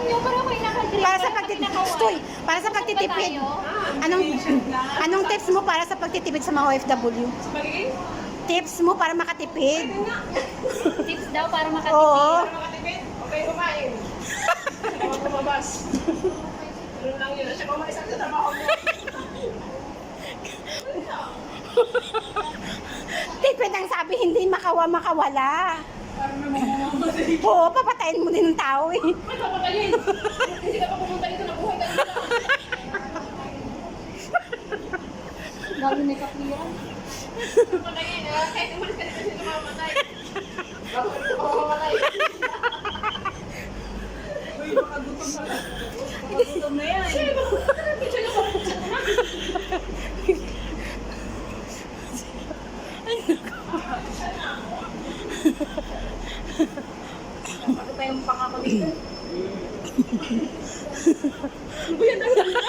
nyo, para ko naka-green. Para sa pagtitipid. Para sa pagtitipid. Anong tips mo para sa pagtitipid sa mga OFW? Tips mo para makatipid. Tips daw para makatipid. Oo. Okay, kumain. Huwag kumabas. Pero lang yun. Siya kumain sa trabaho mo. Tipid ang sabi, hindi makawala. Oo, papatayin mo din ng tao eh. Ba't papatayin? Hindi ka pa pumunta dito na buhay tayo na. Gawin may kapiran. Papatayin. Kahit umalis ka dito sila mamamatay. Bakit ka mamamatay? Uy, makagutom na lang. Makagutom na yan. Picture niyo ko. Bakit tayong pangako dito? Uy, ang dami na.